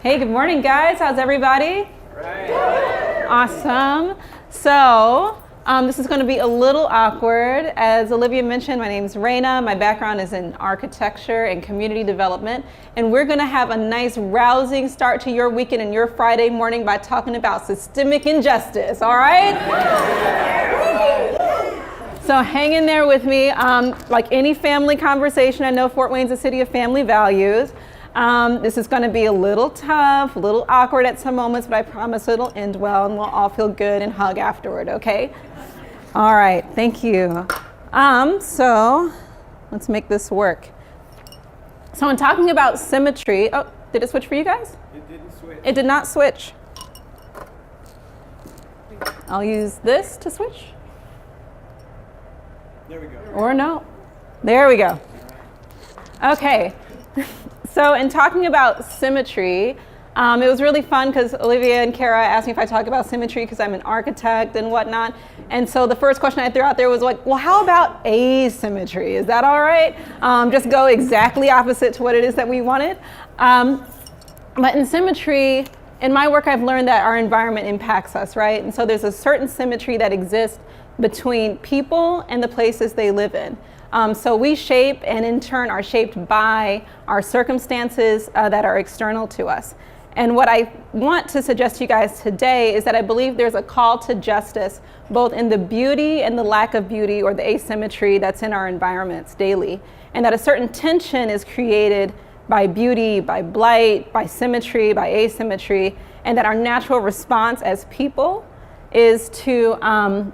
Hey, good morning, guys. How's everybody? Great. Awesome. So, this is going to be a little awkward. As Olivia mentioned, my name's Rena. My background is in architecture and community development. And we're going to have a nice, rousing start to your weekend and your Friday morning by talking about systemic injustice, all right? So hang in there with me. Like any family conversation, I know Fort Wayne's a city of family values. This is going to be a little tough, a little awkward at some moments, but I promise it'll end well and we'll all feel good and hug afterward, okay? All right, thank you. So let's make this work. So in talking about symmetry, oh, did it switch for you guys? It didn't switch. It did not switch. I'll use this to switch. There we go. Or no. There we go. Okay. So in talking about symmetry, it was really fun because Olivia and Kara asked me if I talk about symmetry because I'm an architect and whatnot. And so the first question I threw out there was like, well, how about asymmetry? Is that all right? Just go exactly opposite to what it is that we wanted. But in symmetry, in my work, I've learned that our environment impacts us, right? And so there's a certain symmetry that exists between people and the places they live in. So we shape and in turn are shaped by our circumstances that are external to us. And what I want to suggest to you guys today is that I believe there's a call to justice, both in the beauty and the lack of beauty or the asymmetry that's in our environments daily. And that a certain tension is created by beauty, by blight, by symmetry, by asymmetry, and that our natural response as people is to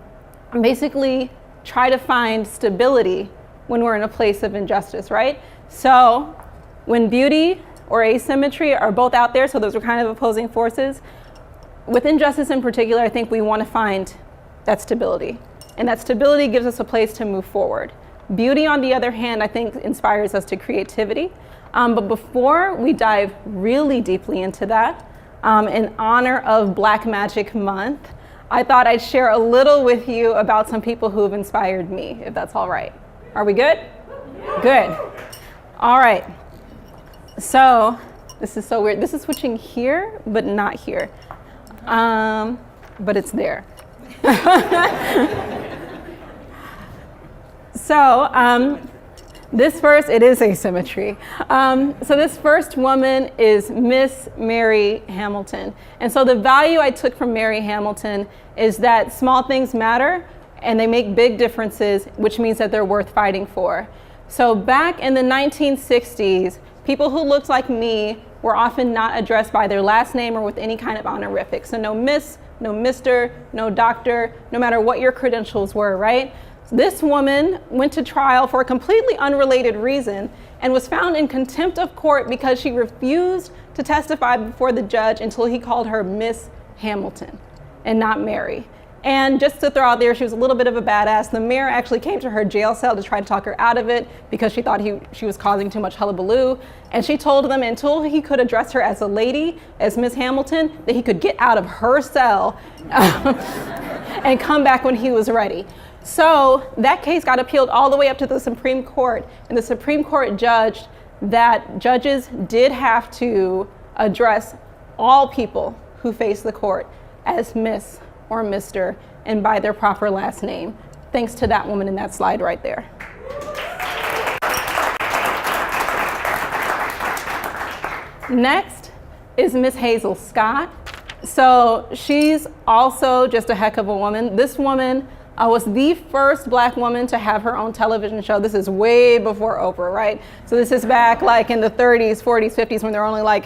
basically try to find stability when we're in a place of injustice, right? So when beauty or asymmetry are both out there, so those are kind of opposing forces, with injustice in particular, I think we want to find that stability. And that stability gives us a place to move forward. Beauty, on the other hand, I think inspires us to creativity. But before we dive really deeply into that, in honor of Black Magic Month, I thought I'd share a little with you about some people who have inspired me, if that's all right. Are we good? Good. All right. So this is so weird. This is switching here, but not here. But it's there. So this first, it is asymmetry. So this first woman is Miss Mary Hamilton. And so the value I took from Mary Hamilton is that small things matter and they make big differences, which means that they're worth fighting for. So back in the 1960s, people who looked like me were often not addressed by their last name or with any kind of honorific. So no miss, no mister, no doctor, no matter what your credentials were, right? This woman went to trial for a completely unrelated reason and was found in contempt of court because she refused to testify before the judge until he called her Miss Hamilton and not Mary. And just to throw out there, she was a little bit of a badass. The mayor actually came to her jail cell to try to talk her out of it because she thought she was causing too much hullabaloo. And she told them until he could address her as a lady, as Miss Hamilton, that he could get out of her cell and come back when he was ready. So that case got appealed all the way up to the Supreme Court. And the Supreme Court judged that judges did have to address all people who face the court as Miss or Mr. and by their proper last name, thanks to that woman in that slide right there. Next is Miss Hazel Scott. So she's also just a heck of a woman. This woman was the first Black woman to have her own television show. This is way before Oprah, right? So this is back like in the 30s, 40s, 50s when there were only like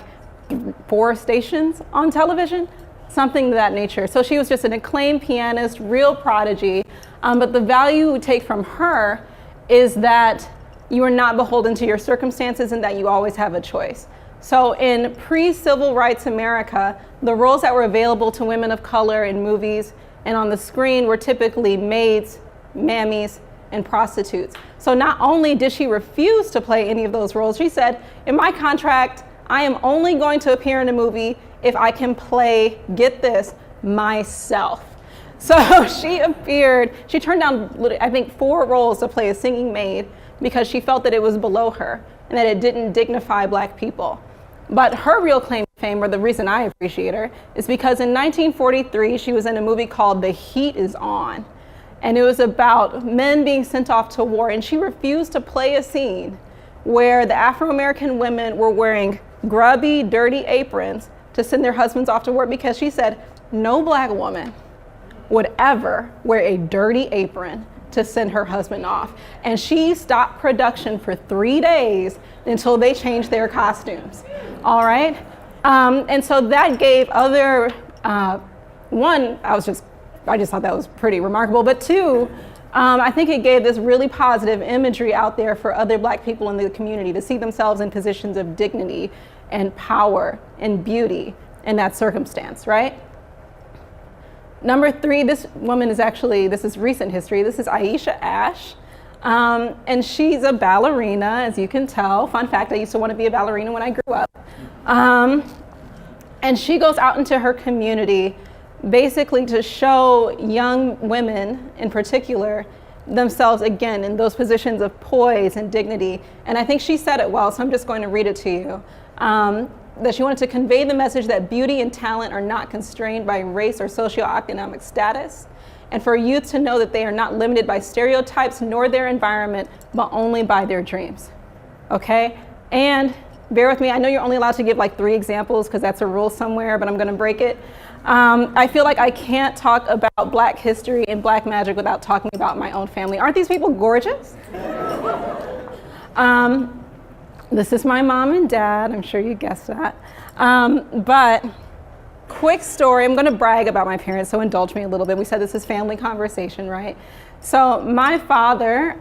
4 stations on television. Something of that nature. So she was just an acclaimed pianist, real prodigy. But the value we take from her is that you are not beholden to your circumstances and that you always have a choice. So in pre-civil rights America, the roles that were available to women of color in movies and on the screen were typically maids, mammies, and prostitutes. So not only did she refuse to play any of those roles, she said, in my contract, I am only going to appear in a movie if I can play, get this, myself. So she turned down, I think, 4 roles to play a singing maid because she felt that it was below her and that it didn't dignify Black people. But her real claim to fame, or the reason I appreciate her, is because in 1943, she was in a movie called The Heat is On. And it was about men being sent off to war, and she refused to play a scene where the Afro-American women were wearing grubby, dirty aprons to send their husbands off to war, because she said no Black woman would ever wear a dirty apron to send her husband off. And she stopped production for 3 days until they changed their costumes. All right? And so that gave other, one, I just thought that was pretty remarkable, but two, I think it gave this really positive imagery out there for other Black people in the community to see themselves in positions of dignity and power and beauty in that circumstance, right? Number 3, this woman is actually, this is recent history. This is Aisha Ash. And she's a ballerina, as you can tell. Fun fact, I used to want to be a ballerina when I grew up. And she goes out into her community basically to show young women in particular themselves again in those positions of poise and dignity. And I think she said it well, so I'm just going to read it to you. That she wanted to convey the message that beauty and talent are not constrained by race or socioeconomic status, and for youth to know that they are not limited by stereotypes nor their environment, but only by their dreams. Okay? And bear with me, I know you're only allowed to give like 3 examples because that's a rule somewhere, but I'm gonna break it. I feel like I can't talk about Black history and Black magic without talking about my own family. Aren't these people gorgeous? This is my mom and dad, I'm sure you guessed that. But quick story, I'm gonna brag about my parents, so indulge me a little bit. We said this is family conversation, right? So my father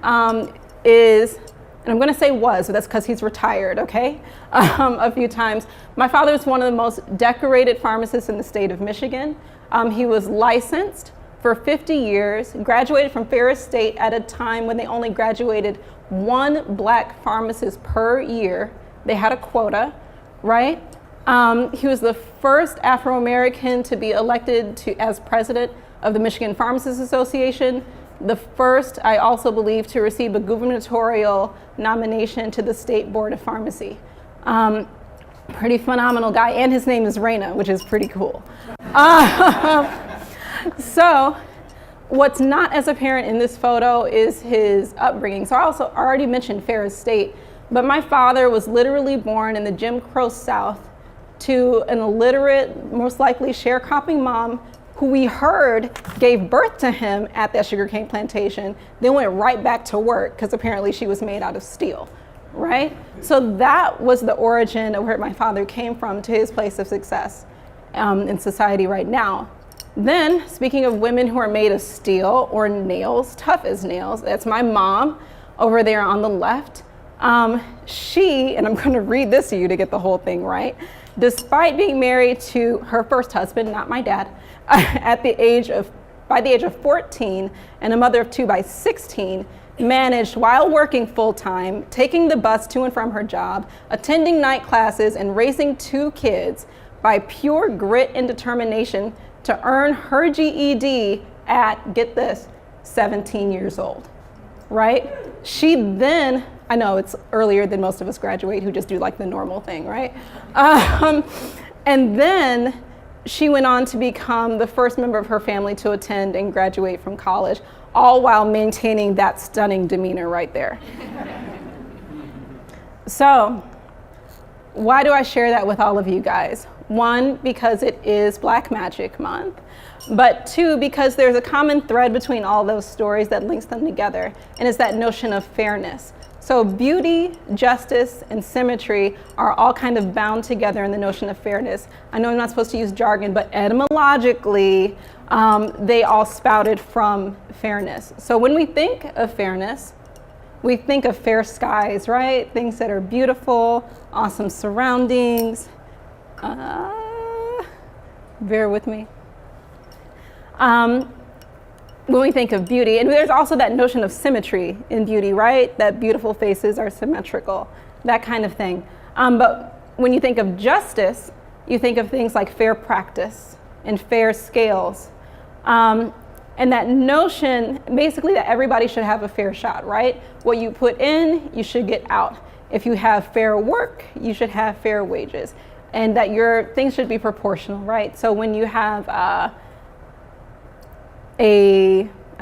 is, and I'm gonna say was, but that's because he's retired, okay? A few times. My father is one of the most decorated pharmacists in the state of Michigan. He was licensed for 50 years, graduated from Ferris State at a time when they only graduated 1 Black pharmacist per year. They had a quota, right? He was the first Afro-American to be elected as president of the Michigan Pharmacists Association, the first, I also believe, to receive a gubernatorial nomination to the State Board of Pharmacy. Pretty phenomenal guy, and his name is Rena, which is pretty cool. So, what's not as apparent in this photo is his upbringing. So I also already mentioned Ferris State, but my father was literally born in the Jim Crow South to an illiterate, most likely sharecropping mom who we heard gave birth to him at that sugarcane plantation, then went right back to work because apparently she was made out of steel, right? So that was the origin of where my father came from to his place of success in society right now. Then, speaking of women who are made of steel or nails, tough as nails, that's my mom over there on the left. She, and I'm going to read this to you to get the whole thing right, despite being married to her first husband, not my dad, by the age of 14 and a mother of 2 by 16, managed while working full-time, taking the bus to and from her job, attending night classes, and raising 2 kids by pure grit and determination to earn her GED at, get this, 17 years old, right? She then, I know it's earlier than most of us graduate who just do like the normal thing, right? And then she went on to become the first member of her family to attend and graduate from college, all while maintaining that stunning demeanor right there. So, why do I share that with all of you guys? 1, because it is Black Magic Month, but 2, because there's a common thread between all those stories that links them together, and it's that notion of fairness. So beauty, justice, and symmetry are all kind of bound together in the notion of fairness. I know I'm not supposed to use jargon, but etymologically, they all spouted from fairness. So when we think of fairness, we think of fair skies, right? Things that are beautiful, awesome surroundings. Bear with me. When we think of beauty, and there's also that notion of symmetry in beauty, right? That beautiful faces are symmetrical, that kind of thing. But when you think of justice, you think of things like fair practice and fair scales. And that notion, basically, that everybody should have a fair shot, right? What you put in, you should get out. if you have fair work, you should have fair wages, and that your things should be proportional, right? So when you have I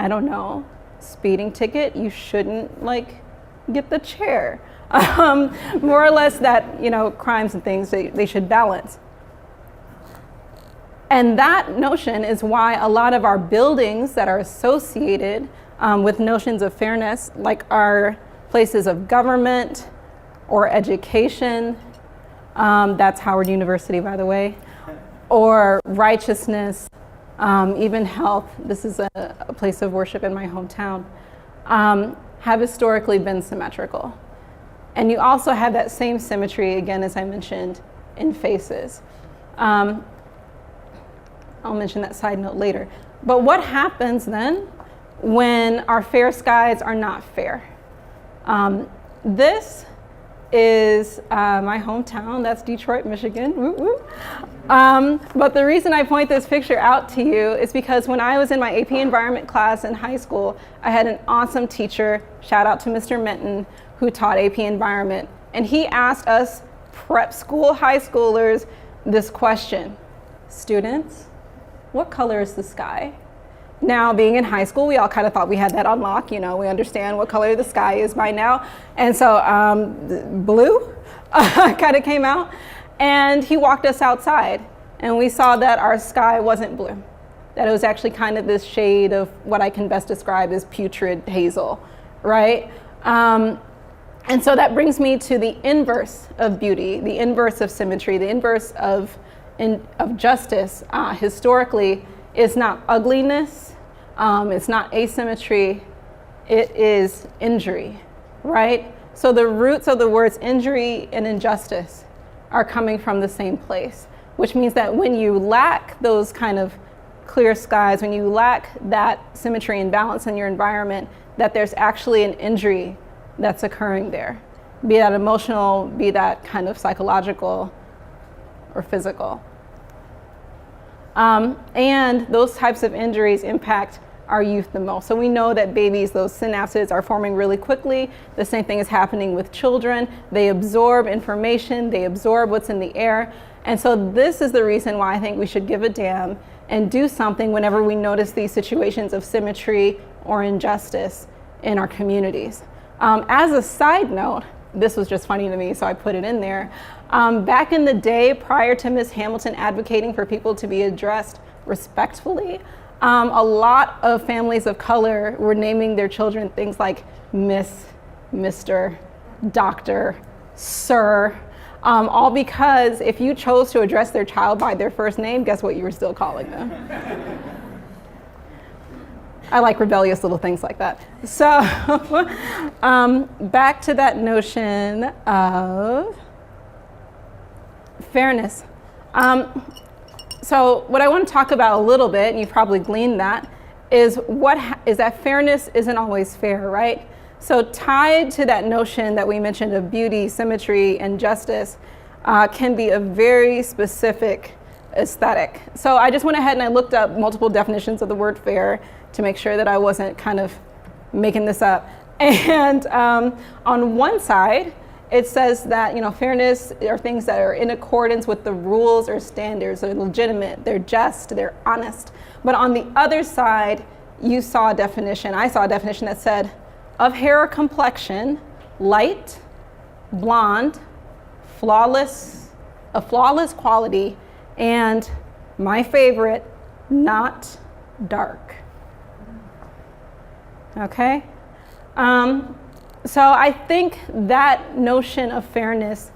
don't know, speeding ticket, you shouldn't like get the chair. More or less that, you know, crimes and things, they should balance. And that notion is why a lot of our buildings that are associated with notions of fairness, like our places of government or education, that's Howard University, by the way, or righteousness, even health, this is a place of worship in my hometown, have historically been symmetrical. And you also have that same symmetry, again, as I mentioned, in faces. I'll mention that side note later. But what happens then when our fair skies are not fair? This is my hometown. That's Detroit, Michigan. Woo woo. But the reason I point this picture out to you is because when I was in my AP Environment class in high school, I had an awesome teacher, shout out to Mr. Minton, who taught AP Environment. And he asked us prep school high schoolers this question: students, what color is the sky? Now, being in high school, we all kind of thought we had that on lock. You know, we understand what color the sky is by now. And so blue kind of came out. And he walked us outside. And we saw that our sky wasn't blue. That it was actually kind of this shade of what I can best describe as putrid hazel, right? And so that brings me to the inverse of beauty, the inverse of symmetry, the inverse of justice. Historically, is not ugliness, it's not asymmetry, it is injury, right? So the roots of the words injury and injustice are coming from the same place, which means that when you lack those kind of clear skies, when you lack that symmetry and balance in your environment, that there's actually an injury that's occurring there, be that emotional, be that kind of psychological or physical. And those types of injuries impact our youth the most. So we know that babies, those synapses are forming really quickly. The same thing is happening with children. They absorb information, they absorb what's in the air. And so this is the reason why I think we should give a damn and do something whenever we notice these situations of symmetry or injustice in our communities. As a side note, this was just funny to me, so I put it in there. Back in the day, prior to Ms. Hamilton advocating for people to be addressed respectfully, a lot of families of color were naming their children things like Miss, Mr., Doctor, Sir, all because if you chose to address their child by their first name, guess what you were still calling them? I like rebellious little things like that. So back to that notion of fairness. So what I want to talk about a little bit, and you've probably gleaned that, is that fairness isn't always fair, right? So tied to that notion that we mentioned of beauty, symmetry, and justice can be a very specific aesthetic. So I just went ahead and I looked up multiple definitions of the word fair to make sure that I wasn't kind of making this up. And on one side, it says that, you know, fairness are things that are in accordance with the rules or standards. They're legitimate, they're just, they're honest. But on the other side, I saw a definition that said, of hair or complexion, light, blonde, a flawless quality, and my favorite, not dark. Okay? So I think that notion of fairness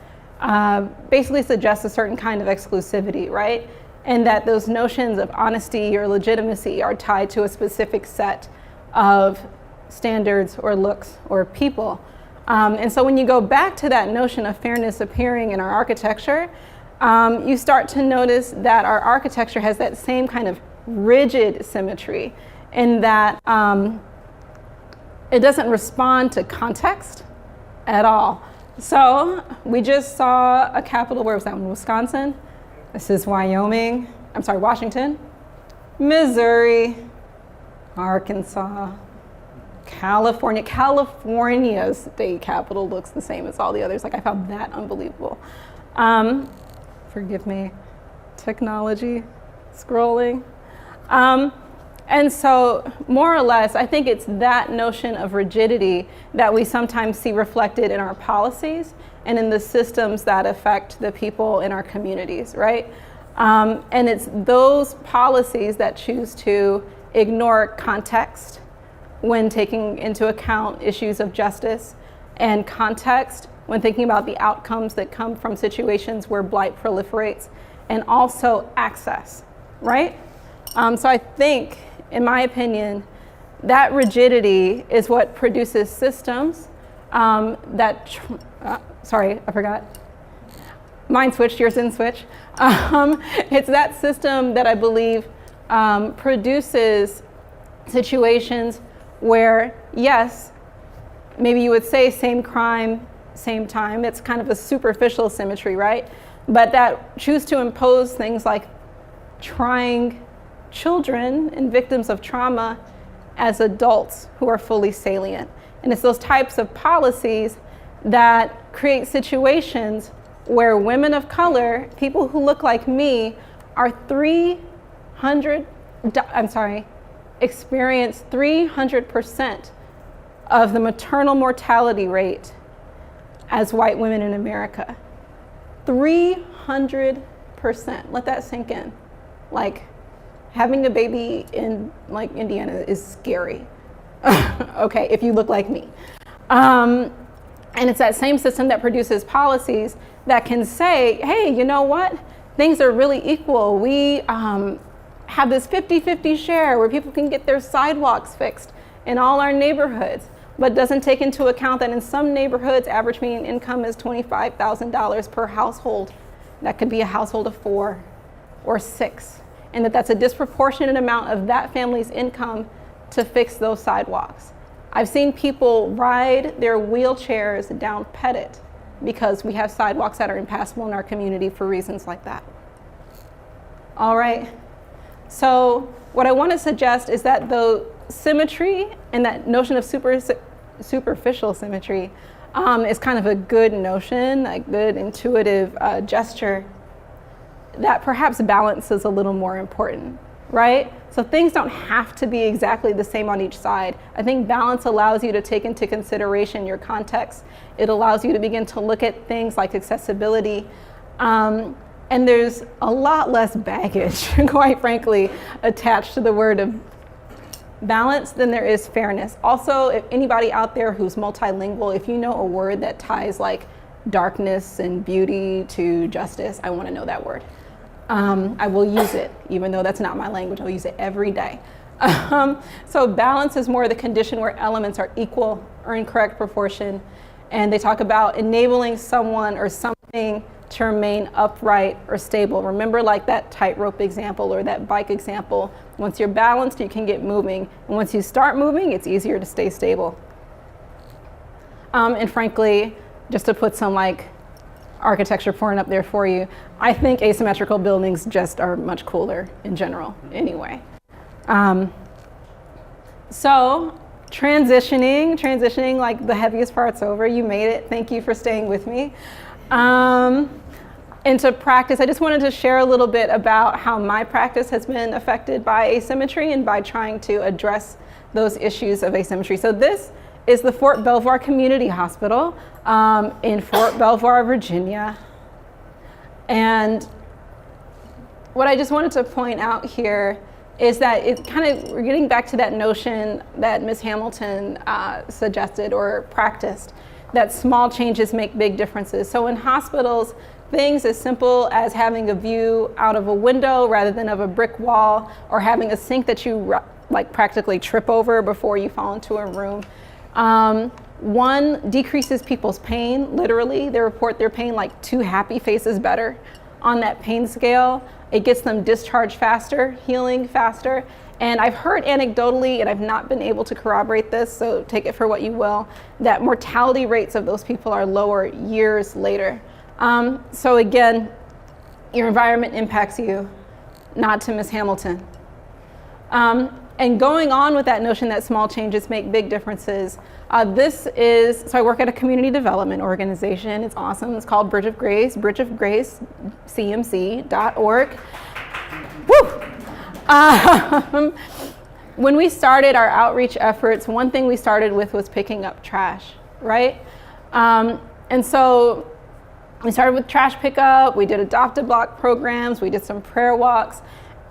basically suggests a certain kind of exclusivity, right? And that those notions of honesty or legitimacy are tied to a specific set of standards or looks or people. And so when you go back to that notion of fairness appearing in our architecture, you start to notice that our architecture has that same kind of rigid symmetry in that it doesn't respond to context at all. So we just saw a capital, where was that one? Wisconsin. This is Washington, Missouri, Arkansas, California's state capital looks the same as all the others. Like, I found that unbelievable. Forgive me, technology, scrolling. And so, more or less, I think it's that notion of rigidity that we sometimes see reflected in our policies and in the systems that affect the people in our communities, right? And it's those policies that choose to ignore context when taking into account issues of justice, and context when thinking about the outcomes that come from situations where blight proliferates, and also access, right? So I think, in my opinion, that rigidity is what produces systems sorry, I forgot. Mine switched, yours didn't switch. It's that system that I believe produces situations where, yes, maybe you would say same crime, same time. It's kind of a superficial symmetry, right? But that choose to impose things like trying children and victims of trauma as adults who are fully salient. And it's those types of policies that create situations where women of color, people who look like me, are experience 300% of the maternal mortality rate as white women in America. 300%. Let that sink in. Like, having a baby in like Indiana is scary. Okay, if you look like me. And it's that same system that produces policies that can say, hey, you know what? Things are really equal. We have this 50-50 share where people can get their sidewalks fixed in all our neighborhoods, but doesn't take into account that in some neighborhoods, average median income is $25,000 per household. That could be a household of 4 or 6. And that's a disproportionate amount of that family's income to fix those sidewalks. I've seen people ride their wheelchairs down Pettit because we have sidewalks that are impassable in our community for reasons like that. All right, so what I want to suggest is that the symmetry and that notion of superficial symmetry is kind of a good notion, a good intuitive gesture, that perhaps balance is a little more important, right? So things don't have to be exactly the same on each side. I think balance allows you to take into consideration your context. It allows you to begin to look at things like accessibility. And there's a lot less baggage, quite frankly, attached to the word of balance than there is fairness. Also, if anybody out there who's multilingual, if you know a word that ties like darkness and beauty to justice, I want to know that word. I will use it, even though that's not my language. I'll use it every day. So balance is more the condition where elements are equal or in correct proportion. And they talk about enabling someone or something to remain upright or stable. Remember, like that tightrope example or that bike example, once you're balanced, you can get moving. And once you start moving, it's easier to stay stable. And frankly, just to put some like architecture porn up there for you, I think asymmetrical buildings just are much cooler in general anyway. So transitioning, like the heaviest part's over. You made it. Thank you for staying with me. Into practice, I just wanted to share a little bit about how my practice has been affected by asymmetry and by trying to address those issues of asymmetry. So this is the Fort Belvoir Community Hospital in Fort Belvoir, Virginia. And what I just wanted to point out here is that it kind of, we're getting back to that notion that Ms. Hamilton suggested or practiced, that small changes make big differences. So in hospitals, things as simple as having a view out of a window rather than of a brick wall, or having a sink that you like practically trip over before you fall into a room. One, decreases people's pain, literally. They report their pain like 2 happy faces better on that pain scale. It gets them discharged faster, healing faster. And I've heard anecdotally, and I've not been able to corroborate this, so take it for what you will, that mortality rates of those people are lower years later. So again, your environment impacts you, nod to Ms. Hamilton. And going on with that notion that small changes make big differences, so I work at a community development organization. It's awesome. It's called Bridge of Grace, bridgeofgracecmc.org. Woo! When we started our outreach efforts, one thing we started with was picking up trash, right? And so we started with trash pickup, we did adopted block programs, we did some prayer walks,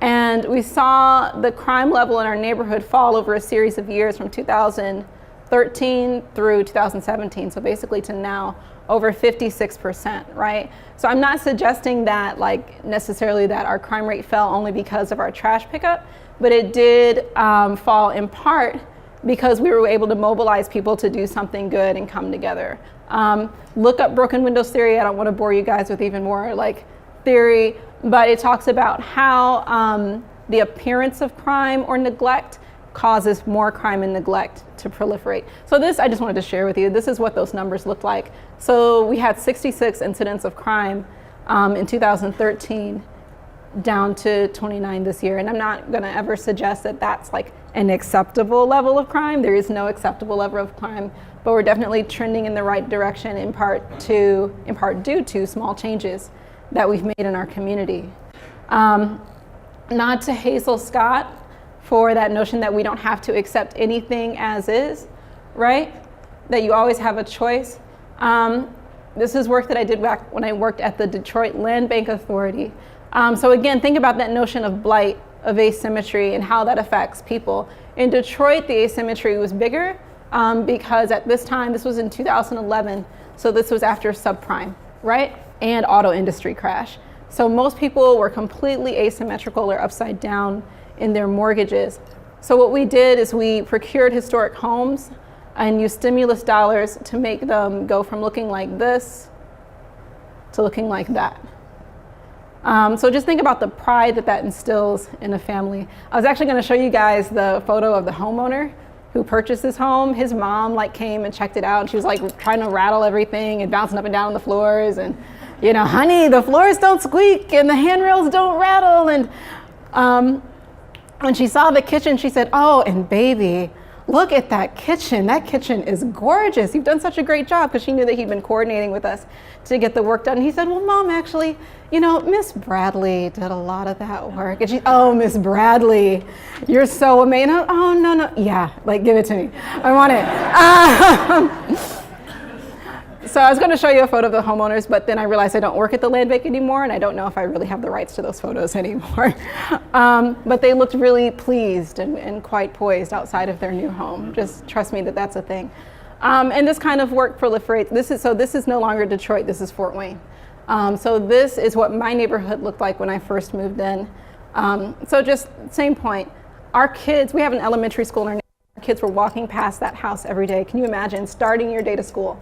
and we saw the crime level in our neighborhood fall over a series of years from 2013 through 2017, so basically to now, over 56%, right? So I'm not suggesting that necessarily that our crime rate fell only because of our trash pickup, but it did fall in part because we were able to mobilize people to do something good and come together. Look up broken windows theory. I don't want to bore you guys with even more theory, but it talks about how the appearance of crime or neglect causes more crime and neglect to proliferate. So this, I just wanted to share with you, this is what those numbers look like. So we had 66 incidents of crime in 2013, down to 29 this year. And I'm not gonna ever suggest that that's an acceptable level of crime. There is no acceptable level of crime, but we're definitely trending in the right direction in part due to small changes that we've made in our community. Nod to Hazel Scott for that notion that we don't have to accept anything as is, right? That you always have a choice. This is work that I did back when I worked at the Detroit Land Bank Authority. So again, think about that notion of blight, of asymmetry, and how that affects people. In Detroit, the asymmetry was bigger because at this time, this was in 2011, so this was after subprime, right? And auto industry crash. So most people were completely asymmetrical or upside down in their mortgages. So what we did is we procured historic homes and used stimulus dollars to make them go from looking like this to looking like that. So just think about the pride that instills in a family. I was actually going to show you guys the photo of the homeowner who purchased this home. His mom came and checked it out, and she was trying to rattle everything and bouncing up and down on the floors, and honey, the floors don't squeak and the handrails don't rattle. And when she saw the kitchen, she said, "Oh, and baby, look at that kitchen. That kitchen is gorgeous. You've done such a great job," because she knew that he'd been coordinating with us to get the work done. And he said, "Well, Mom, actually, Miss Bradley did a lot of that work." And she, "Oh, Miss Bradley, you're so amazing." "Oh, no. Yeah, give it to me. I want it." So I was going to show you a photo of the homeowners, but then I realized I don't work at the land bank anymore, and I don't know if I really have the rights to those photos anymore. But they looked really pleased and quite poised outside of their new home. Just trust me that that's a thing. And this kind of work proliferates. This is no longer Detroit, this is Fort Wayne. So this is what my neighborhood looked like when I first moved in. So just same point. Our kids, we have an elementary school in our neighborhood. Our kids were walking past that house every day. Can you imagine starting your day to school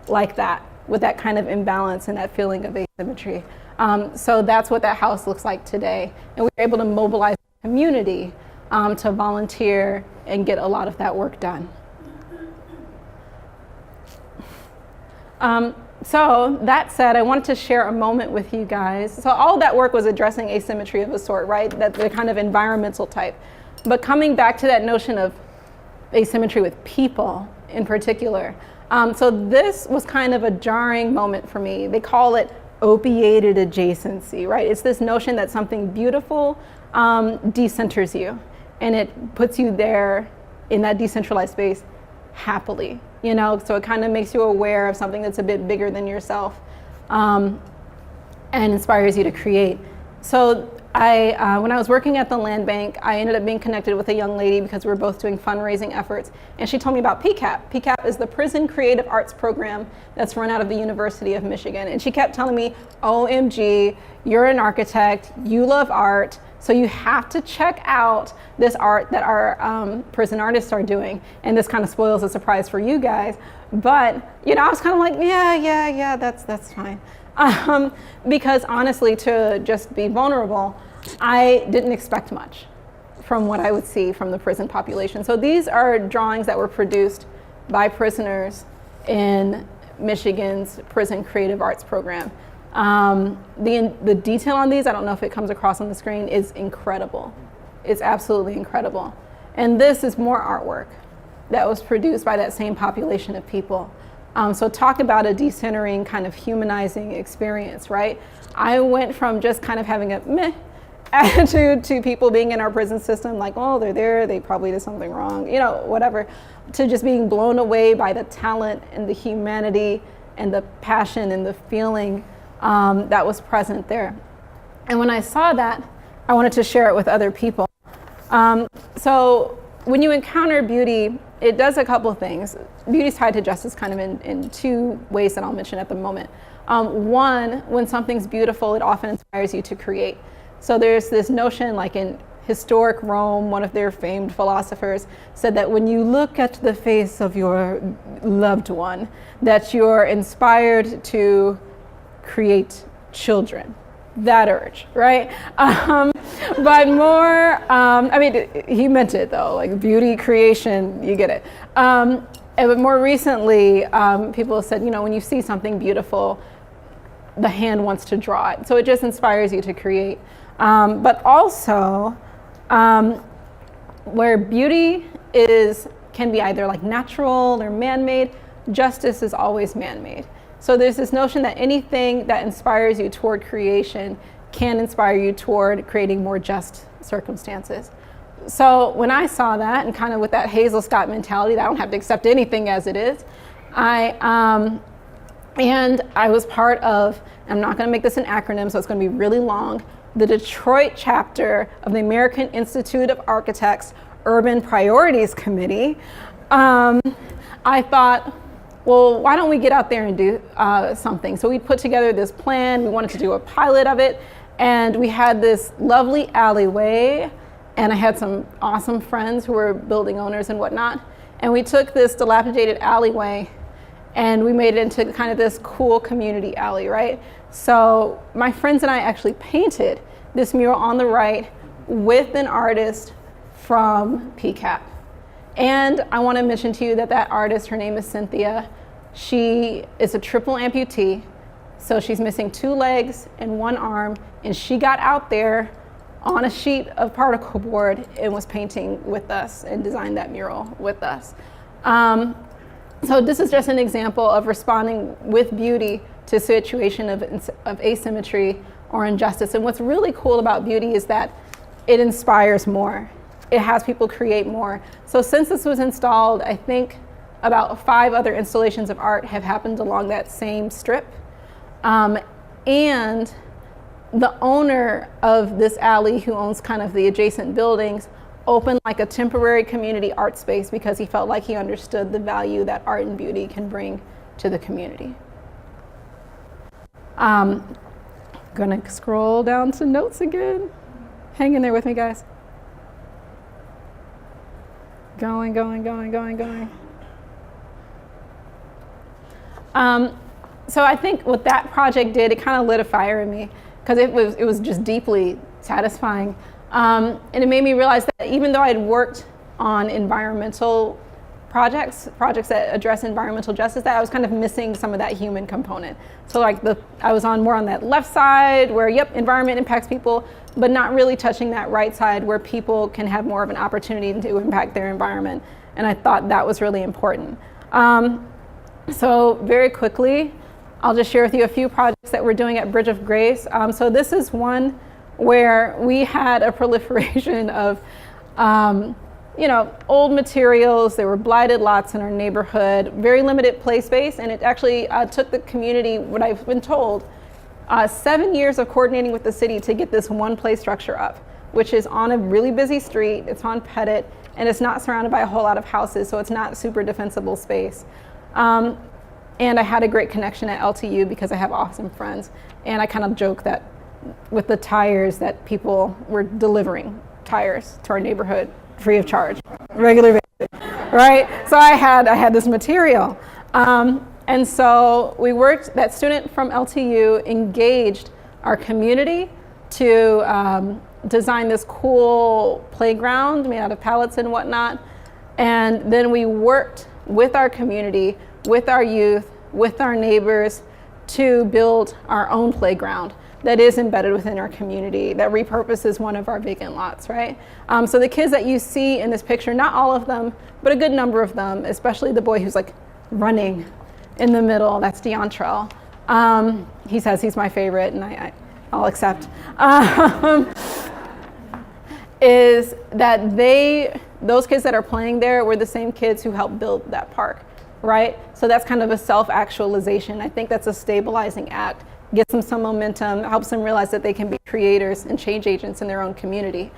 like that, with that kind of imbalance and that feeling of asymmetry? So that's what that house looks like today. And we were able to mobilize the community to volunteer and get a lot of that work done. So that said, I wanted to share a moment with you guys. So all of that work was addressing asymmetry of a sort, right? That the kind of environmental type. But coming back to that notion of asymmetry with people in particular. So this was kind of a jarring moment for me. They call it opiated adjacency, right? It's this notion that something beautiful decenters you, and it puts you there in that decentralized space happily, so it kind of makes you aware of something that's a bit bigger than yourself and inspires you to create. So when I was working at the land bank, I ended up being connected with a young lady because we were both doing fundraising efforts, and she told me about PCAP. PCAP is the Prison Creative Arts Program that's run out of the University of Michigan, and she kept telling me, "OMG, you're an architect, you love art, so you have to check out this art that our prison artists are doing." And this kind of spoils the surprise for you guys, but I was kind of like, yeah, that's fine. Because honestly, to just be vulnerable, I didn't expect much from what I would see from the prison population. So these are drawings that were produced by prisoners in Michigan's Prison Creative Arts Program. The detail on these, I don't know if it comes across on the screen, is incredible. It's absolutely incredible. And this is more artwork that was produced by that same population of people. So talk about a decentering, kind of humanizing experience, right? I went from just kind of having a meh attitude to people being in our prison system, like, oh, they're there, they probably did something wrong, you know, whatever, to just being blown away by the talent and the humanity and the passion and the feeling that was present there. And when I saw that, I wanted to share it with other people. So when you encounter beauty, it does a couple of things. Beauty is tied to justice kind of in two ways that I'll mention at the moment. One, when something's beautiful, it often inspires you to create. So there's this notion, like in historic Rome, one of their famed philosophers said that when you look at the face of your loved one, that you're inspired to create children. That urge, right? But more, I mean, he meant it though, like beauty, creation, you get it. But more recently, people have said, you know, when you see something beautiful, the hand wants to draw it. So it just inspires you to create. But also, where beauty can be either like natural or man-made, justice is always man-made. So there's this notion that anything that inspires you toward creation can inspire you toward creating more just circumstances. So when I saw that, and kind of with that Hazel Scott mentality that I don't have to accept anything as it is, I was part of, I'm not going to make this an acronym, so it's going to be really long, the Detroit chapter of the American Institute of Architects Urban Priorities Committee. I thought, well, why don't we get out there and do something? So we put together this plan. We wanted to do a pilot of it. And we had this lovely alleyway. And I had some awesome friends who were building owners and whatnot. And we took this dilapidated alleyway and we made it into kind of this cool community alley, right? So my friends and I actually painted this mural on the right with an artist from PCAP. And I want to mention to you that that artist, her name is Cynthia. She is a triple amputee. So she's missing 2 legs and 1 arm. And she got out there on a sheet of particle board and was painting with us and designed that mural with us. So this is just an example of responding with beauty to a situation of asymmetry or injustice. And what's really cool about beauty is that it inspires more. It has people create more. So since this was installed, I think about 5 other installations of art have happened along that same strip. And the owner of this alley, who owns kind of the adjacent buildings, opened like a temporary community art space because he felt like he understood the value that art and beauty can bring to the community. Gonna scroll down to notes again. Hang in there with me, guys. Going. So I think what that project did, it kind of lit a fire in me because it was just deeply satisfying. And it made me realize that even though I had worked on environmental projects that address environmental justice, that I was kind of missing some of that human component. So like I was more on that left side where, yep, environment impacts people, but not really touching that right side where people can have more of an opportunity to impact their environment. And I thought that was really important. So very quickly, I'll just share with you a few projects that we're doing at Bridge of Grace. So this is one where we had a proliferation of old materials. There were blighted lots in our neighborhood, very limited play space, and it actually took the community, what I've been told, 7 years of coordinating with the city to get this one play structure up, which is on a really busy street. It's on Pettit, and it's not surrounded by a whole lot of houses, so it's not super defensible space. And I had a great connection at LTU because I have awesome friends, and I kind of joke that with the tires that people were delivering tires to our neighborhood free of charge, regular basis, right? So I had this material. And so we worked, that student from LTU engaged our community to design this cool playground made out of pallets and whatnot. And then we worked with our community, with our youth, with our neighbors to build our own playground. that is embedded within our community that repurposes one of our vacant lots, right? So the kids that you see in this picture, not all of them, but a good number of them, especially the boy who's like running in the middle, that's Deontrell. He says he's my favorite, and I'll accept. Is that those kids that are playing there were the same kids who helped build that park, right? So that's kind of a self-actualization. I think that's a stabilizing act, gets them some momentum, helps them realize that they can be creators and change agents in their own community.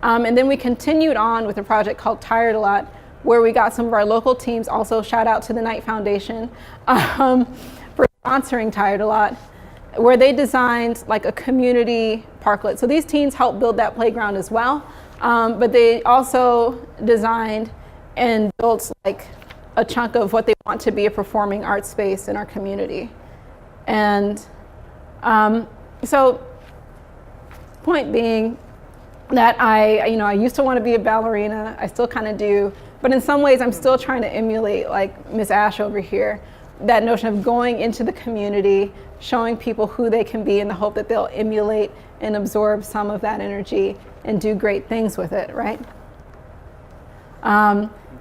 And then we continued on with a project called Tired a Lot, where we got some of our local teams, also shout out to the Knight Foundation, for sponsoring Tired a Lot, where they designed like a community parklet. So these teens helped build that playground as well, but they also designed and built like a chunk of what they want to be a performing arts space in our community. And so point being that I used to want to be a ballerina, I still kind of do, but in some ways I'm still trying to emulate like Miss Ash over here, that notion of going into the community, showing people who they can be in the hope that they'll emulate and absorb some of that energy and do great things with it, right?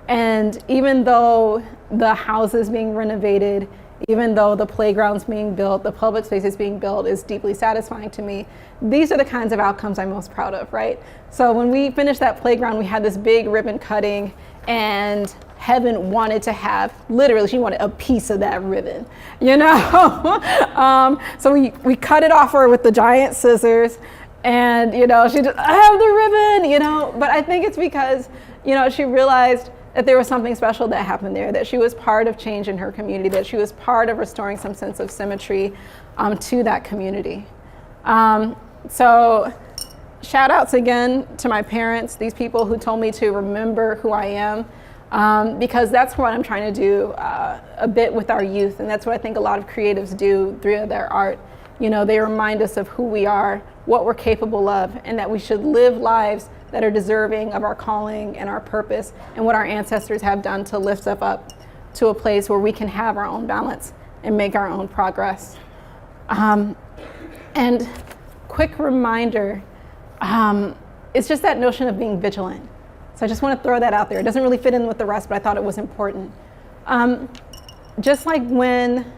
And even though the house is being renovated, even though the playground's being built, the public space is being built is deeply satisfying to me, these are the kinds of outcomes I'm most proud of, right? So when we finished that playground, we had this big ribbon cutting, and Heaven wanted to have, literally, she wanted a piece of that ribbon, you know? So we cut it off her with the giant scissors, and, you know, she just, I have the ribbon, you know? But I think it's because, you know, she realized that there was something special that happened there, that she was part of change in her community, that she was part of restoring some sense of symmetry to that community. So shout outs again to my parents, these people who told me to remember who I am, because that's what I'm trying to do a bit with our youth, and that's what I think a lot of creatives do through their art. You know, they remind us of who we are, what we're capable of, and that we should live lives that are deserving of our calling and our purpose and what our ancestors have done to lift us up to a place where we can have our own balance and make our own progress. And quick reminder, it's just that notion of being vigilant. So I just want to throw that out there. It doesn't really fit in with the rest, but I thought it was important. Just like when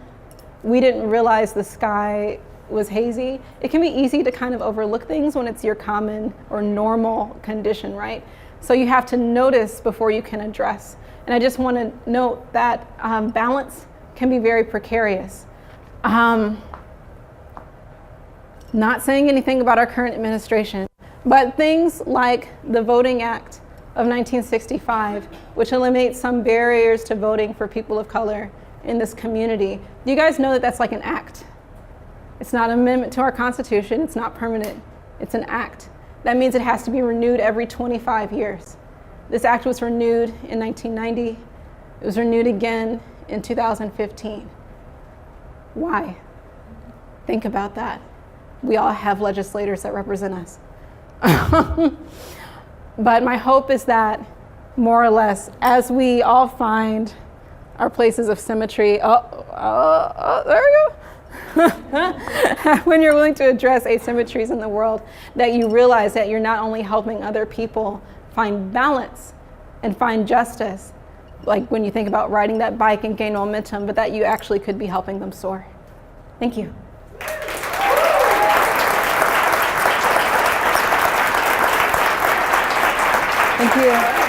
we didn't realize the sky was hazy, it can be easy to kind of overlook things when it's your common or normal condition, right? So you have to notice before you can address. And I just want to note that balance can be very precarious. Not saying anything about our current administration, but things like the Voting Act of 1965, which eliminates some barriers to voting for people of color in this community. Do you guys know that that's like an act? It's not an amendment to our Constitution, it's not permanent, it's an act. That means it has to be renewed every 25 years. This act was renewed in 1990, it was renewed again in 2015. Why? Think about that. We all have legislators that represent us. But my hope is that, more or less, as we all find our places of symmetry, there we go. When you're willing to address asymmetries in the world, that you realize that you're not only helping other people find balance and find justice, like when you think about riding that bike and gain momentum, but that you actually could be helping them soar. Thank you. Thank you. Thank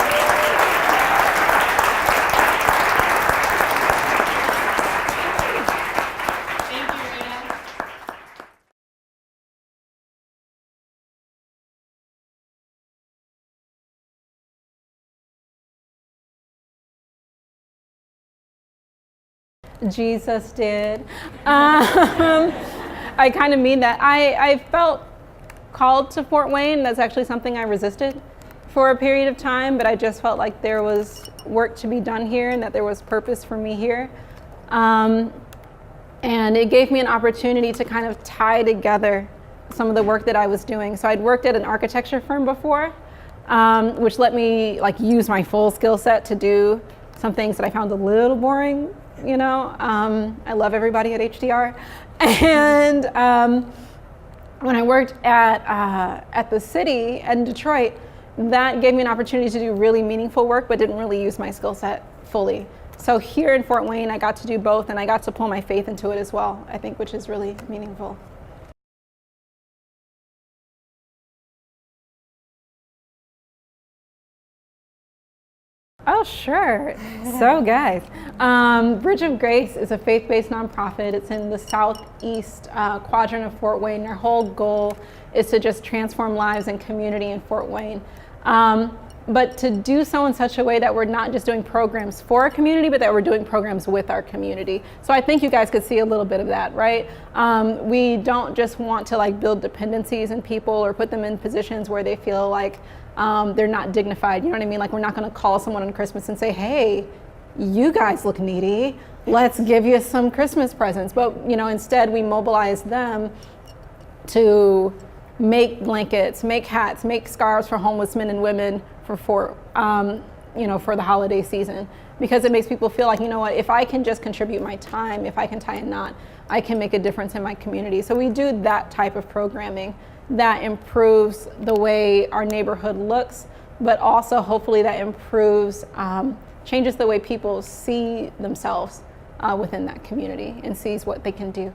you, Rena. Jesus did. I kind of mean that. I felt called to Fort Wayne. That's actually something I resisted for a period of time, but I just felt like there was work to be done here and that there was purpose for me here. And it gave me an opportunity to kind of tie together some of the work that I was doing. So I'd worked at an architecture firm before, which let me like use my full skill set to do some things that I found a little boring, you know. I love everybody at HDR. And when I worked at the city in Detroit, that gave me an opportunity to do really meaningful work, but didn't really use my skill set fully. So here in Fort Wayne, I got to do both, and I got to pull my faith into it as well, I think, which is really meaningful. Oh, sure. So guys, Bridge of Grace is a faith-based nonprofit. It's in the southeast quadrant of Fort Wayne. Their whole goal is to just transform lives and community in Fort Wayne. But to do so in such a way that we're not just doing programs for our community, but that we're doing programs with our community. So I think you guys could see a little bit of that, right? We don't just want to like build dependencies in people or put them in positions where they feel like they're not dignified. You know what I mean? Like, we're not going to call someone on Christmas and say, hey, you guys look needy. Let's give you some Christmas presents. But, you know, instead we mobilize them to make blankets, make hats, make scarves for homeless men and women for the holiday season, because it makes people feel like, you know what, if I can just contribute my time, if I can tie a knot, I can make a difference in my community. So we do that type of programming that improves the way our neighborhood looks, but also hopefully that improves, changes the way people see themselves within that community and sees what they can do.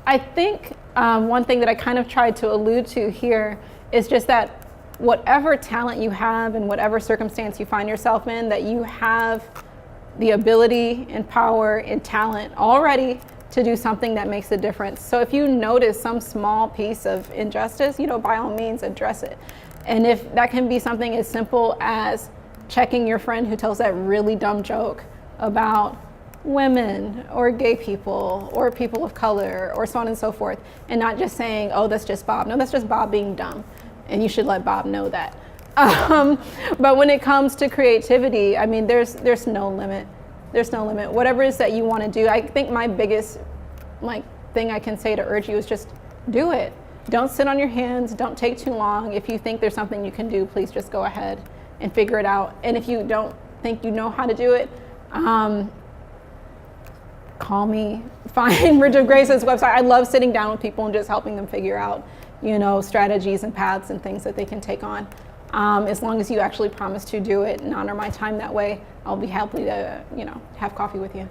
I think one thing that I kind of tried to allude to here is just that whatever talent you have and whatever circumstance you find yourself in, that you have the ability and power and talent already to do something that makes a difference. So if you notice some small piece of injustice, you know, by all means address it. And if that can be something as simple as checking your friend who tells that really dumb joke about women or gay people or people of color or so on and so forth, and not just saying, oh, that's just Bob. No, that's just Bob being dumb, and you should let Bob know that. But when it comes to creativity, I mean, there's no limit. There's no limit. Whatever it is that you want to do, I think my biggest thing I can say to urge you is just do it. Don't sit on your hands. Don't take too long. If you think there's something you can do, please just go ahead and figure it out. And if you don't think you know how to do it, call me, find Bridge of Grace's website. I love sitting down with people and just helping them figure out, you know, strategies and paths and things that they can take on. As long as you actually promise to do it and honor my time that way, I'll be happy to, you know, have coffee with you.